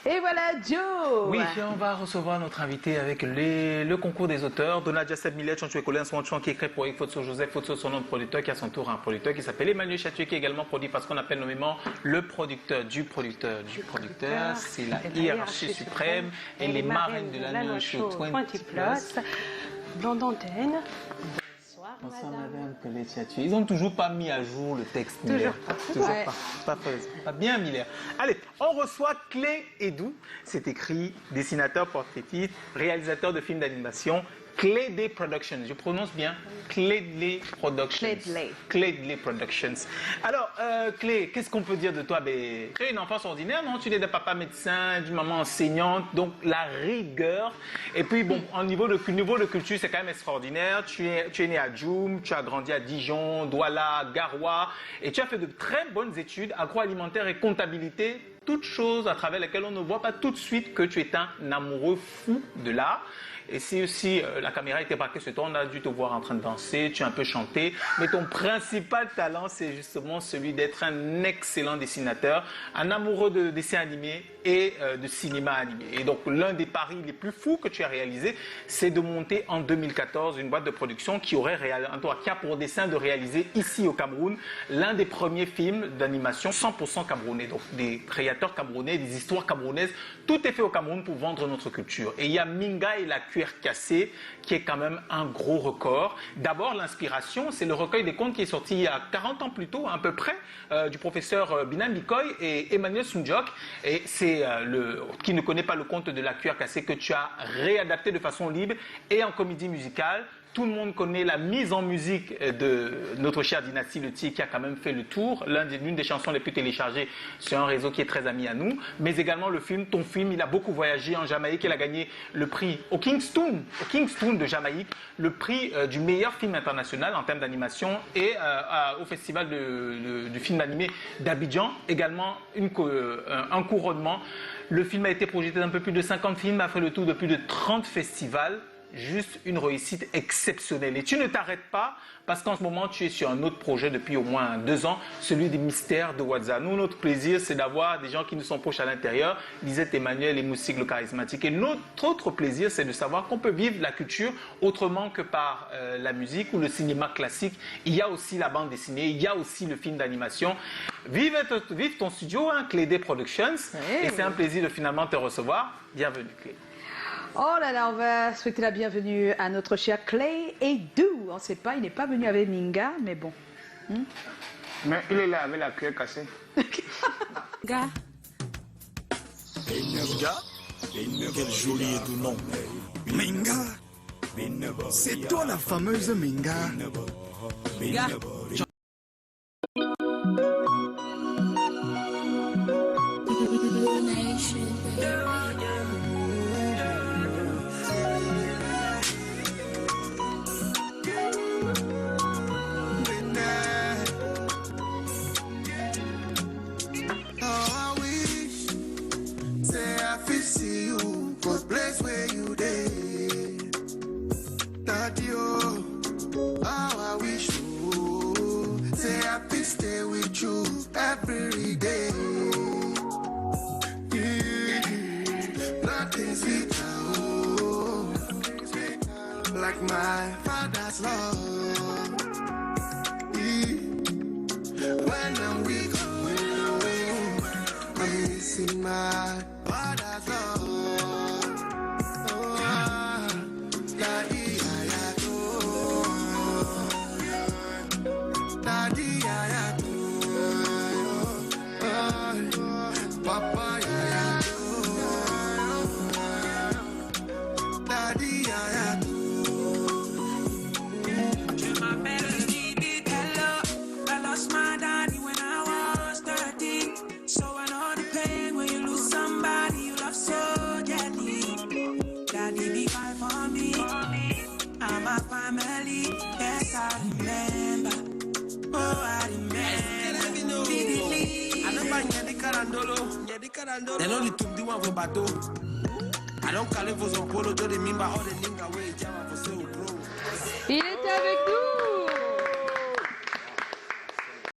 Et voilà, Joe. Oui, et on va recevoir notre invité avec le concours des auteurs. Donadja Seb Millet, Chanchoué Colin, Swanchon, qui écrit pour Fotso Joseph, Fotso, son nom de producteur, qui a son tour un producteur qui s'appelle Emmanuel Chatué, qui est également produit parce qu'on appelle nommément le producteur du producteur du producteur. C'est la hiérarchie suprême et les marraines de la Noche 20 Plus. Blanc d'antenne. Bonsoir Madame Colette Chatué. Ils n'ont toujours pas mis à jour le texte. Toujours pas. Pas bien Miller. Allez, on reçoit Clé Edou. C'est écrit dessinateur portraitiste, réalisateur de films d'animation. Clédé Productions, je prononce bien Clédé Productions. Clédé Productions. Alors, Clé, qu'est-ce qu'on peut dire de toi? Tu es une enfance ordinaire, non? Tu es de papa médecin, d'une maman enseignante, donc la rigueur. Et puis, bon, au niveau de culture, c'est quand même extraordinaire. Tu es né à Djoum, tu as grandi à Dijon, Douala, Garoua, et tu as fait de très bonnes études agroalimentaire et comptabilité. Toutes choses à travers lesquelles on ne voit pas tout de suite que tu es un amoureux fou de l'art. Et si aussi la caméra était braquée sur toi, on a dû te voir en train de danser, tu as un peu chanté. Mais ton principal talent, c'est justement celui d'être un excellent dessinateur, un amoureux de dessins animés et de cinéma animé. Et donc l'un des paris les plus fous que tu as réalisé, c'est de monter en 2014 une boîte de production qui a pour dessein de réaliser ici au Cameroun l'un des premiers films d'animation 100% camerounais. Donc des créateurs camerounais, des histoires camerounaises. Tout est fait au Cameroun pour vendre notre culture. Et il y a Minga et la cuir cassé qui est quand même un gros record. D'abord, l'inspiration, c'est le recueil des contes qui est sorti il y a 40 ans plus tôt, à peu près, du professeur Binan Bikoy et Emmanuel Soundjok. Et c'est qui ne connaît pas le conte de la cuir cassé que tu as réadapté de façon libre et en comédie musicale. Tout le monde connaît la mise en musique de notre cher Dynastie Letier qui a quand même fait le tour. L'une des chansons les plus téléchargées sur un réseau qui est très ami à nous. Mais également le film, ton film, il a beaucoup voyagé en Jamaïque. Il a gagné le prix au Kingston de Jamaïque, le prix du meilleur film international en termes d'animation et au festival du film animé d'Abidjan. Également un couronnement. Le film a été projeté dans un peu plus de 50 films, a fait le tour de plus de 30 festivals. Juste une réussite exceptionnelle. Et tu ne t'arrêtes pas parce qu'en ce moment, tu es sur un autre projet depuis au moins 2 ans, celui des mystères de WhatsApp. Nous, notre plaisir, c'est d'avoir des gens qui nous sont proches à l'intérieur, disait Emmanuel et Moussig le charismatique. Et notre autre plaisir, c'est de savoir qu'on peut vivre la culture autrement que par la musique ou le cinéma classique. Il y a aussi la bande dessinée, il y a aussi le film d'animation. Vive ton studio, hein, Clédé Productions. Et c'est un plaisir de finalement te recevoir. Bienvenue, Clé. Oh là là, on va souhaiter la bienvenue à notre cher Clé Edou. On ne sait pas, il n'est pas venu avec Minga, mais bon. Mais il est là avec la cuir cassée. Minga. Quel joli et doux nom. Minga. C'est toi la fameuse Minga. Minga. Every day, nothing's little like my father's love. When I'm weak, I'm missing my father's love. Daddy, Daddy, Papa, Daddy, Je m'appelle Didi Hello. I lost my daddy when I was 13. So I know the pain when you lose somebody you love so dearly. Daddy be fine for me. I'm a family. Yes, I remember. Oh, I remember. Vividly. They only took the one for bateau. I don't call it for some polo to the mimba or the linga way jam for so bro. Il est avec nous.